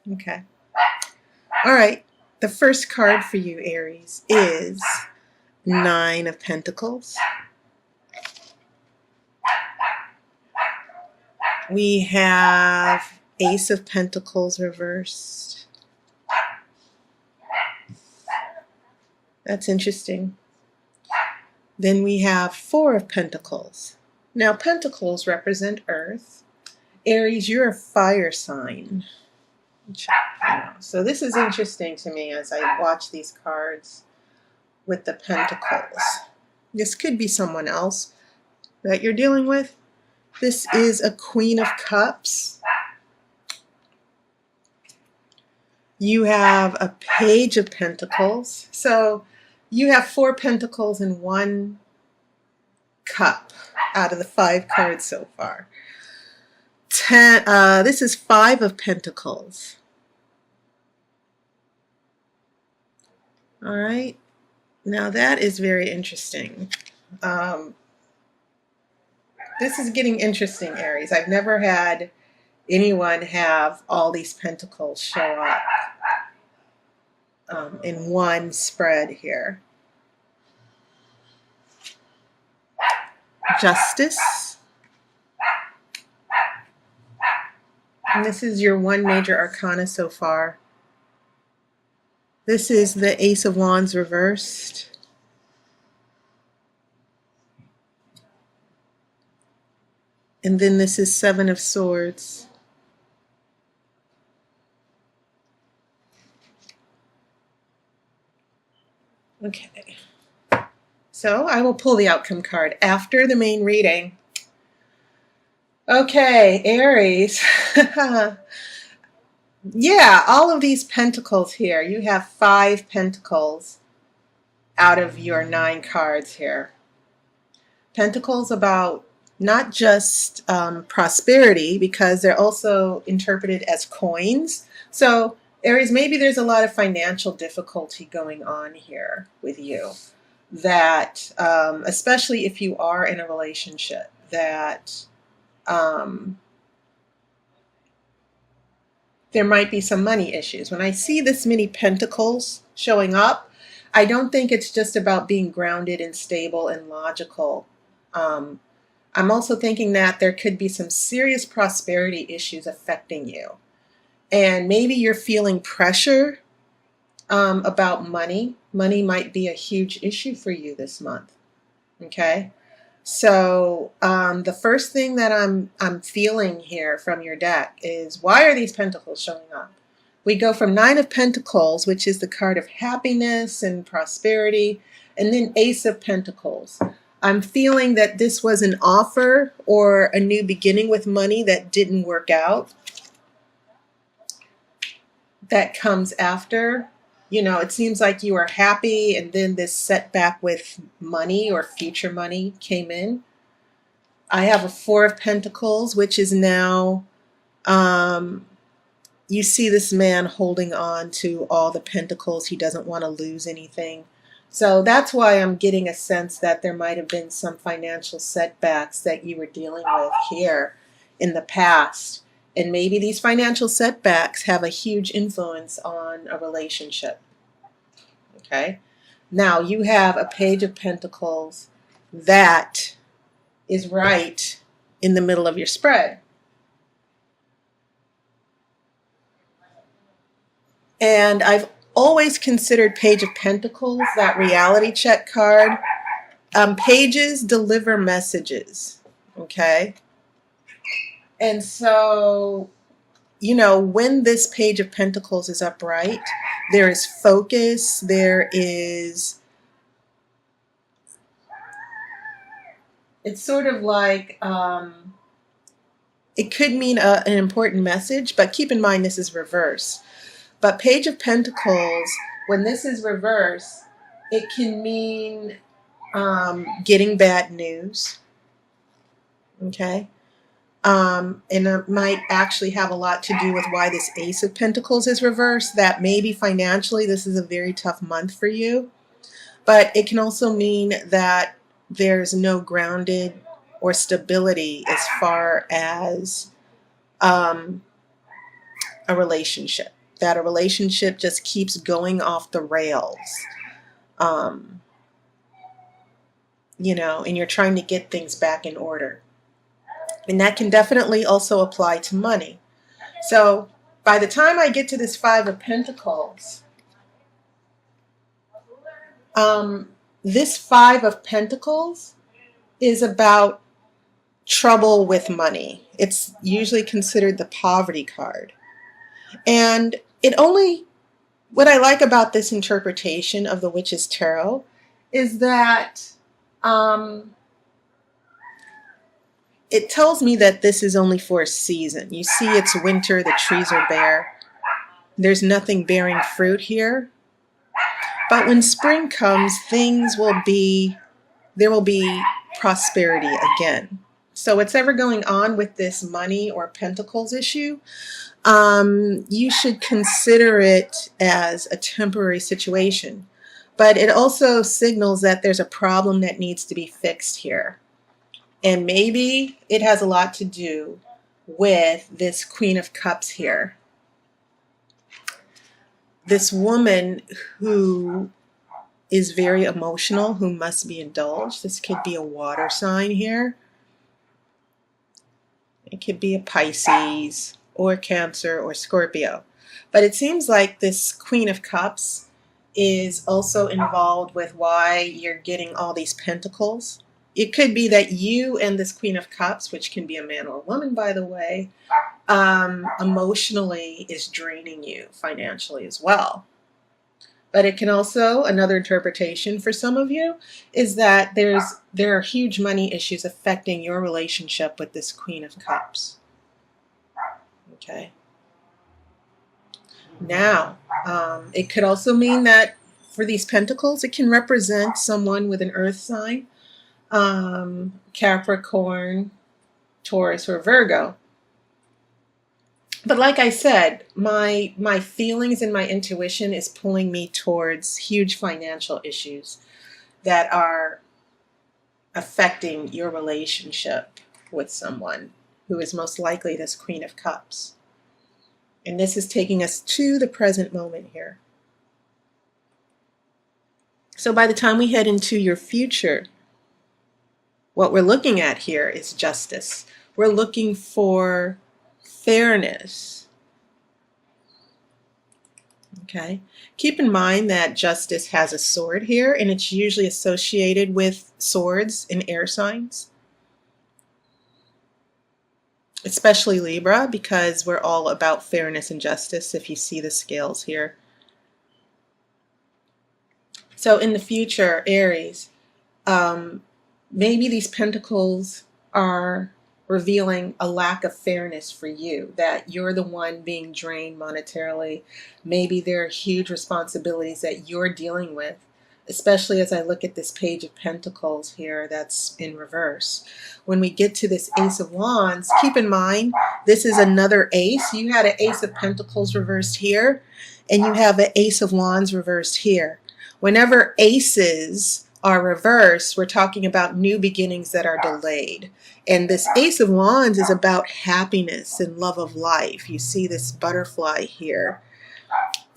Okay. All right. The first card for you, Aries, is Nine of Pentacles. We have Ace of Pentacles reversed. That's interesting. Then we have Four of Pentacles. Now, Pentacles represent Earth. Aries, you're a fire sign. So this is interesting to me as I watch these cards with the Pentacles. This could be someone else that you're dealing with. This is a Queen of Cups. You have a Page of Pentacles. So you have 4 pentacles and 1 cup out of the 5 cards so far. This is 5 of Pentacles. All right. Now that is very interesting. This is getting interesting, Aries. I've never had anyone have all these pentacles show up in one spread here. Justice. And this is your one major arcana so far. This is the Ace of Wands reversed. And then this is Seven of Swords. Okay. So I will pull the outcome card after the main reading. Okay, Aries. Yeah, all of these pentacles here. You have 5 pentacles out of your 9 cards here. Pentacles about not just prosperity, because they're also interpreted as coins. So Aries, maybe there's a lot of financial difficulty going on here with you. That, especially if you are in a relationship, that there might be some money issues. When I see this many pentacles showing up, I don't think it's just about being grounded and stable and logical. I'm also thinking that there could be some serious prosperity issues affecting you. And maybe you're feeling pressure about money. Money might be a huge issue for you this month. Okay? So the first thing that I'm feeling here from your deck is, why are these pentacles showing up? We go from Nine of Pentacles, which is the card of happiness and prosperity, and then Ace of Pentacles. I'm feeling that this was an offer or a new beginning with money that didn't work out. That comes after. You know, it seems like you were happy and then this setback with money or future money came in. I have a Four of Pentacles, which is now, you see this man holding on to all the pentacles. He doesn't want to lose anything. So that's why I'm getting a sense that there might have been some financial setbacks that you were dealing with here in the past. And maybe these financial setbacks have a huge influence on a relationship. Okay. Now you have a Page of Pentacles that is right in the middle of your spread. And I've always considered Page of Pentacles, that reality check card. Pages deliver messages. Okay. And so, you know, when this Page of Pentacles is upright, there is focus, there is, it's sort of like, it could mean an important message, but keep in mind this is reverse. But Page of Pentacles, when this is reverse, it can mean getting bad news. Okay. And it might actually have a lot to do with why this Ace of Pentacles is reversed, that maybe financially this is a very tough month for you. But it can also mean that there's no grounded or stability as far as a a relationship, that a relationship just keeps going off the rails. Um, and you're trying to get things back in order. And that can definitely also apply to money. So by the time I get to this Five of Pentacles, this Five of Pentacles is about trouble with money. It's usually considered the poverty card. And what I like about this interpretation of the Witch's Tarot is that it tells me that this is only for a season. You see, it's winter, the trees are bare. There's nothing bearing fruit here. But when spring comes, there will be prosperity again. So whatever going on with this money or pentacles issue, you should consider it as a temporary situation. But it also signals that there's a problem that needs to be fixed here. And maybe it has a lot to do with this Queen of Cups here. This woman who is very emotional, who must be indulged. This could be a water sign here. It could be a Pisces or Cancer or Scorpio. But it seems like this Queen of Cups is also involved with why you're getting all these pentacles. It could be that you and this Queen of Cups, which can be a man or a woman, by the way, emotionally is draining you financially as well. But it can also, another interpretation for some of you, is that there are huge money issues affecting your relationship with this Queen of Cups. Okay. Now, it could also mean that for these pentacles, it can represent someone with an earth sign, Capricorn, Taurus, or Virgo. But like I said, my feelings and my intuition is pulling me towards huge financial issues that are affecting your relationship with someone who is most likely this Queen of Cups. And this is taking us to the present moment here. So by the time we head into your future, what we're looking at here is justice. We're looking for fairness. Okay. Keep in mind that justice has a sword here, and it's usually associated with swords in air signs, especially Libra, because we're all about fairness and justice if you see the scales here. So in the future, Aries, maybe these pentacles are revealing a lack of fairness for you, that you're the one being drained monetarily. Maybe there are huge responsibilities that you're dealing with, especially as I look at this Page of Pentacles here that's in reverse. When we get to this Ace of Wands, keep in mind, this is another ace. You had an Ace of Pentacles reversed here, and you have an Ace of Wands reversed here. Whenever aces are reversed, we're talking about new beginnings that are delayed. And this Ace of Wands is about happiness and love of life. You see this butterfly here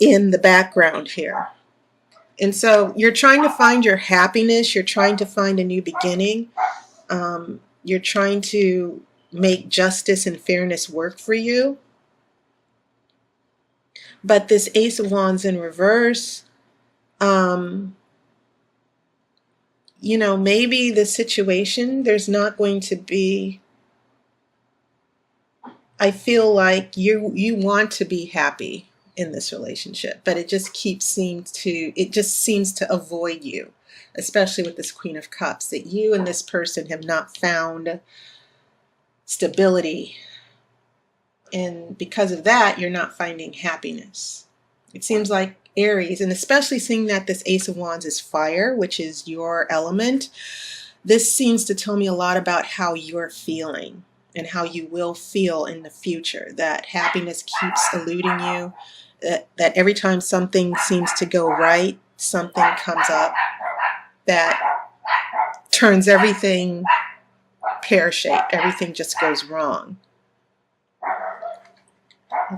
in the background here. And so you're trying to find your happiness. You're trying to find a new beginning. You're trying to make justice and fairness work for you. But this Ace of Wands in reverse, maybe the situation, there's not going to be, I feel like you want to be happy in this relationship, but it just seems to avoid you, especially with this Queen of Cups, that you and this person have not found stability. And because of that, you're not finding happiness. It seems like Aries, and especially seeing that this Ace of Wands is fire, which is your element, this seems to tell me a lot about how you're feeling and how you will feel in the future, that happiness keeps eluding you, that every time something seems to go right, something comes up that turns everything pear-shaped. Everything just goes wrong.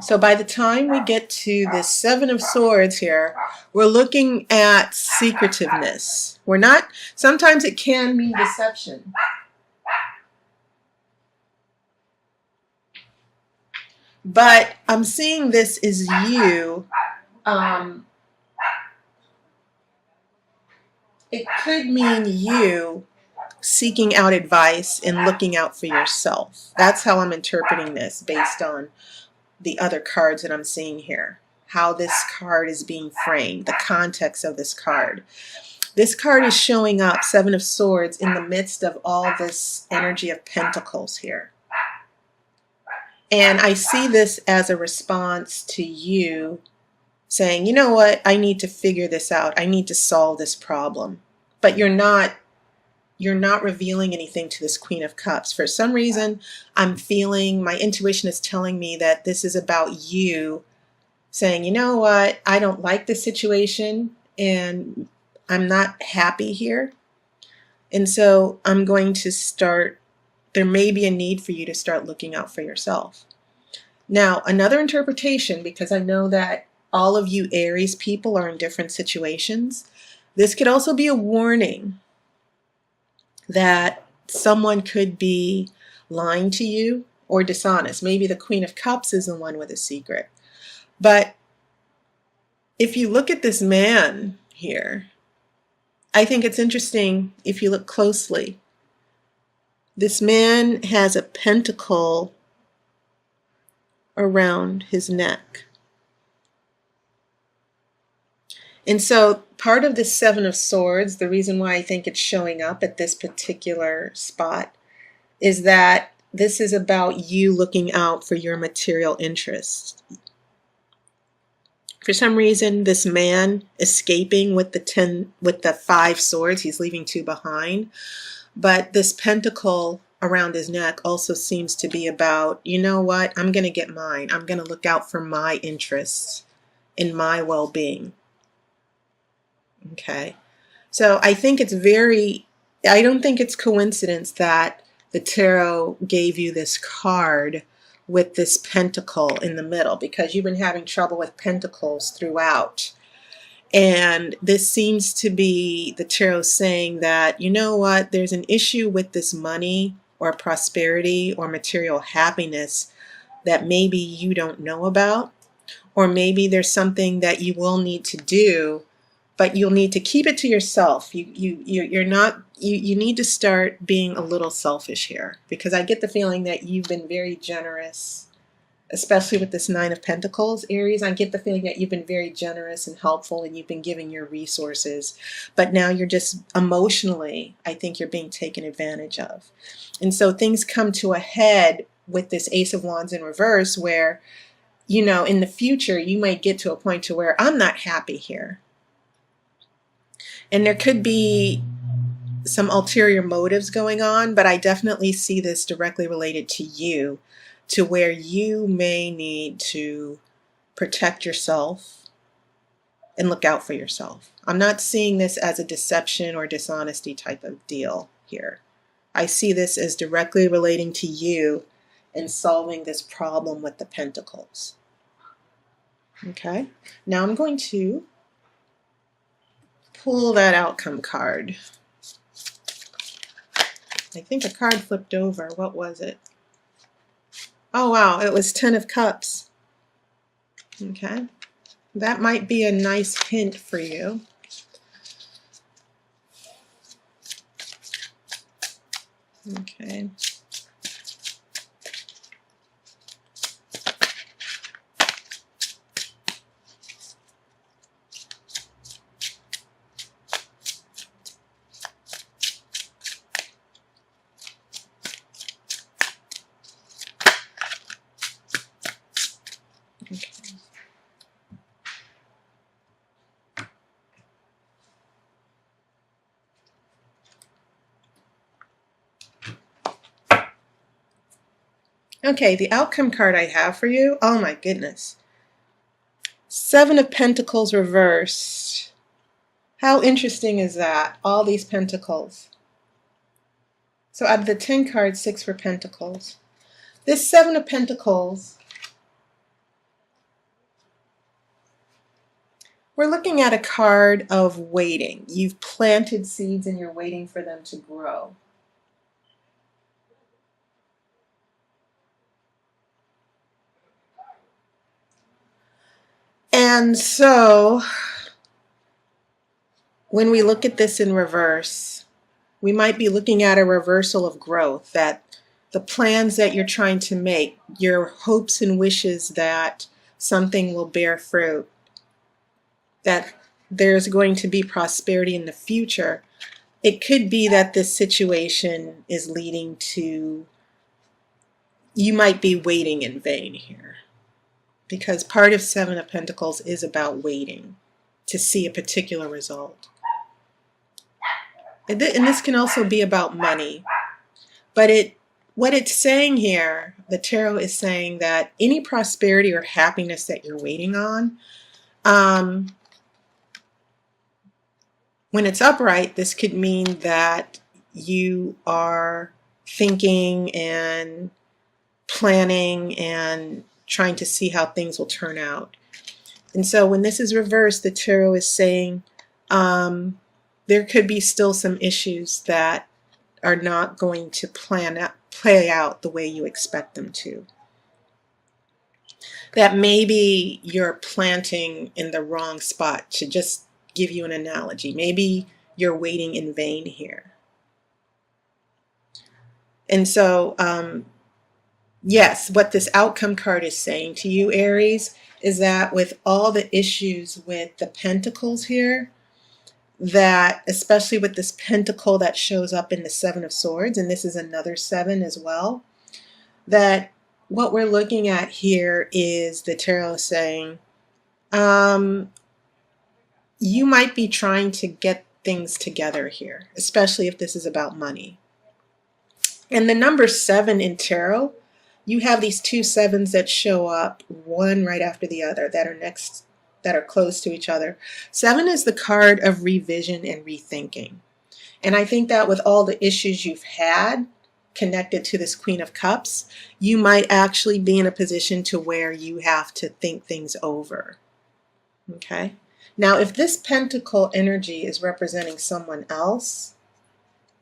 So by the time we get to this Seven of Swords here, we're looking at secretiveness. We're not, sometimes it can mean deception. But I'm seeing this as you. It could mean you seeking out advice and looking out for yourself. That's how I'm interpreting this based on the other cards that I'm seeing here. How this card is being framed, the context of this card. This card is showing up, Seven of Swords, in the midst of all this energy of Pentacles here. And I see this as a response to you saying, you know what, I need to figure this out. I need to solve this problem. But you're not revealing anything to this Queen of Cups. For some reason, I'm feeling, my intuition is telling me that this is about you saying, you know what, I don't like this situation and I'm not happy here. And so I'm going to start, there may be a need for you to start looking out for yourself. Now, another interpretation, because I know that all of you Aries people are in different situations, this could also be a warning that someone could be lying to you or dishonest. Maybe the Queen of Cups is the one with a secret. But if you look at this man here, I think it's interesting if you look closely. This man has a pentacle around his neck. And so part of this Seven of Swords, the reason why I think it's showing up at this particular spot, is that this is about you looking out for your material interests. For some reason, this man escaping with the 5 swords, he's leaving 2 behind. But this pentacle around his neck also seems to be about, you know what, I'm going to get mine. I'm going to look out for my interests and my well-being. Okay. So I think it's I don't think it's coincidence that the tarot gave you this card with this pentacle in the middle, because you've been having trouble with pentacles throughout. And this seems to be the tarot saying that, you know what, there's an issue with this money or prosperity or material happiness that maybe you don't know about, or maybe there's something that you will need to do, but you'll need to keep it to yourself. You need to start being a little selfish here, because I get the feeling that you've been very generous, especially with this 9 of Pentacles, Aries. I get the feeling that you've been very generous and helpful and you've been giving your resources, but now you're just emotionally, I think you're being taken advantage of. And so things come to a head with this Ace of Wands in reverse where, you know, in the future, you might get to a point to where I'm not happy here. And there could be some ulterior motives going on, but I definitely see this directly related to you, to where you may need to protect yourself and look out for yourself. I'm not seeing this as a deception or dishonesty type of deal here. I see this as directly relating to you and solving this problem with the pentacles. Okay, now I'm going to pull that outcome card. I think a card flipped over. What was it? Oh, wow, it was 10 of Cups. Okay, that might be a nice hint for you. Okay. Okay, the outcome card I have for you, oh my goodness. 7 of Pentacles reversed. How interesting is that? All these pentacles. So out of the 10 cards, 6 were pentacles. This 7 of Pentacles We're looking at a card of waiting. You've planted seeds and you're waiting for them to grow. And so when we look at this in reverse, we might be looking at a reversal of growth, that the plans that you're trying to make, your hopes and wishes that something will bear fruit, that there's going to be prosperity in the future. It could be that this situation is leading to, you might be waiting in vain here, because part of Seven of Pentacles is about waiting to see a particular result. And this can also be about money. But what it's saying here, the tarot is saying that any prosperity or happiness that you're waiting on, when it's upright, this could mean that you are thinking and planning and trying to see how things will turn out. And so when this is reversed, the tarot is saying there could be still some issues that are not going to play out the way you expect them to. That maybe you're planting in the wrong spot. To just give you an analogy, maybe you're waiting in vain here. And so, yes, what this outcome card is saying to you, Aries, is that with all the issues with the pentacles here, that especially with this pentacle that shows up in the Seven of Swords, and this is another seven as well, that what we're looking at here is the tarot saying you might be trying to get things together here, especially if this is about money. And the number 7 in tarot, you have these two sevens that show up, one right after the other, that are close to each other. 7 is the card of revision and rethinking. And I think that with all the issues you've had connected to this Queen of Cups, you might actually be in a position to where you have to think things over. Okay? Now, if this pentacle energy is representing someone else,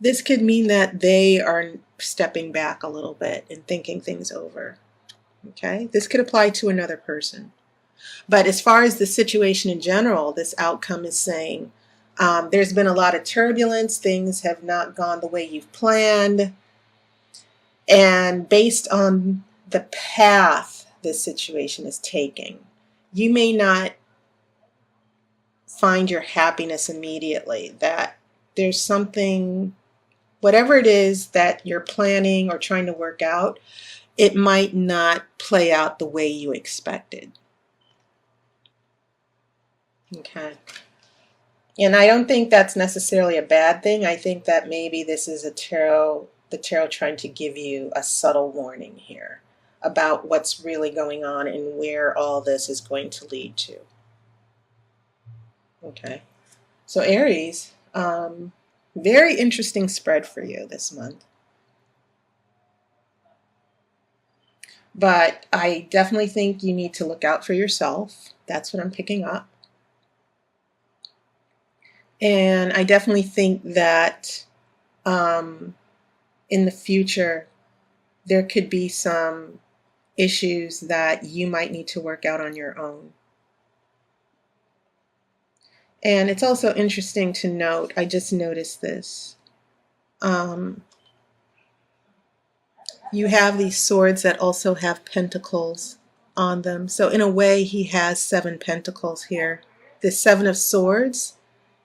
this could mean that they are stepping back a little bit and thinking things over. Okay? This could apply to another person. But as far as the situation in general, this outcome is saying there's been a lot of turbulence. Things have not gone the way you've planned. And based on the path this situation is taking, you may not find your happiness immediately. That there's something, whatever it is that you're planning or trying to work out, it might not play out the way you expected. Okay. And I don't think that's necessarily a bad thing. I think that maybe this is the tarot trying to give you a subtle warning here about what's really going on and where all this is going to lead to. Okay. So Aries, very interesting spread for you this month. But I definitely think you need to look out for yourself. That's what I'm picking up. And I definitely think that in the future, there could be some issues that you might need to work out on your own. And it's also interesting to note, I just noticed this. You have these swords that also have pentacles on them. So in a way, he has 7 pentacles here. The 7 of Swords,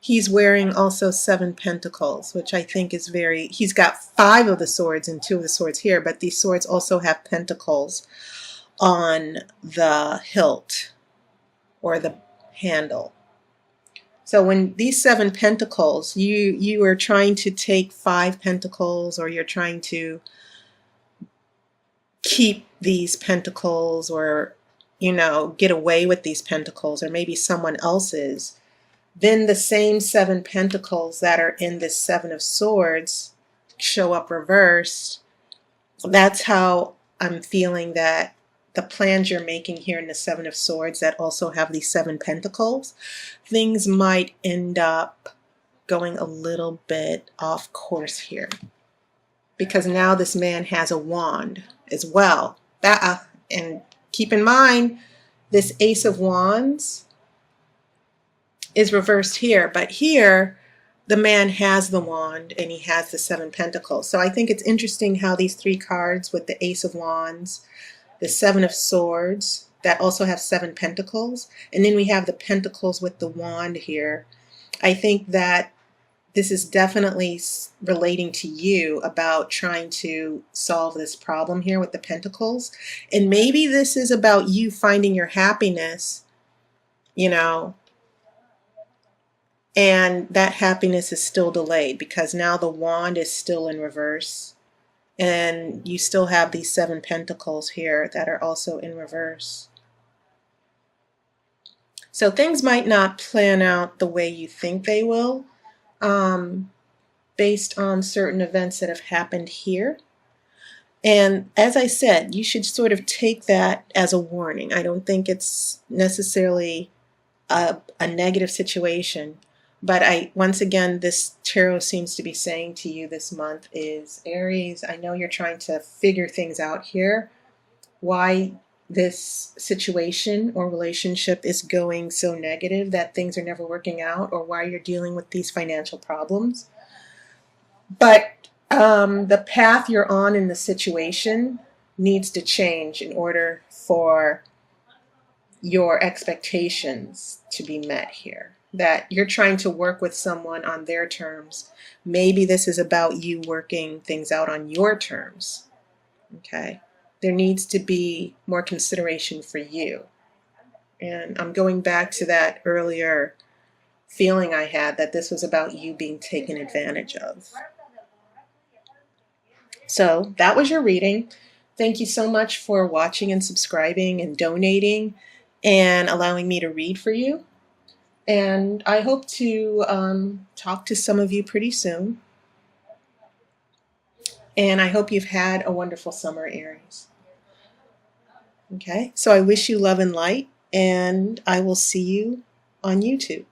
he's wearing also 7 pentacles, which I think is very, he's got 5 of the swords and 2 of the swords here, but these swords also have pentacles on the hilt or the handle. So when these 7 pentacles, you are trying to take 5 pentacles, or you're trying to keep these pentacles, or, you know, get away with these pentacles, or maybe someone else's, then the same 7 pentacles that are in this 7 of Swords show up reversed. That's how I'm feeling that the plans you're making here in the Seven of Swords that also have these seven pentacles, things might end up going a little bit off course here. Because now this man has a wand as well. And keep in mind, this Ace of Wands is reversed here, but here the man has the wand and he has the seven pentacles. So I think it's interesting how these three cards with the Ace of Wands, the Seven of Swords that also have seven pentacles, and then we have the pentacles with the wand here. I think that this is definitely relating to you about trying to solve this problem here with the pentacles. And maybe this is about you finding your happiness, you know, and that happiness is still delayed because now the wand is still in reverse. And you still have these seven pentacles here that are also in reverse. So things might not plan out the way you think they will, based on certain events that have happened here. And as I said, you should sort of take that as a warning. I don't think it's necessarily a negative situation. But once again, this tarot seems to be saying to you this month is, Aries, I know you're trying to figure things out here, why this situation or relationship is going so negative that things are never working out, or why you're dealing with these financial problems. But the path you're on in the situation needs to change in order for your expectations to be met here. That you're trying to work with someone on their terms. Maybe this is about you working things out on your terms. Okay? There needs to be more consideration for you. And I'm going back to that earlier feeling I had that this was about you being taken advantage of. So that was your reading. Thank you so much for watching and subscribing and donating and allowing me to read for you. And I hope to talk to some of you pretty soon. And I hope you've had a wonderful summer, Aries. Okay, so I wish you love and light, and I will see you on YouTube.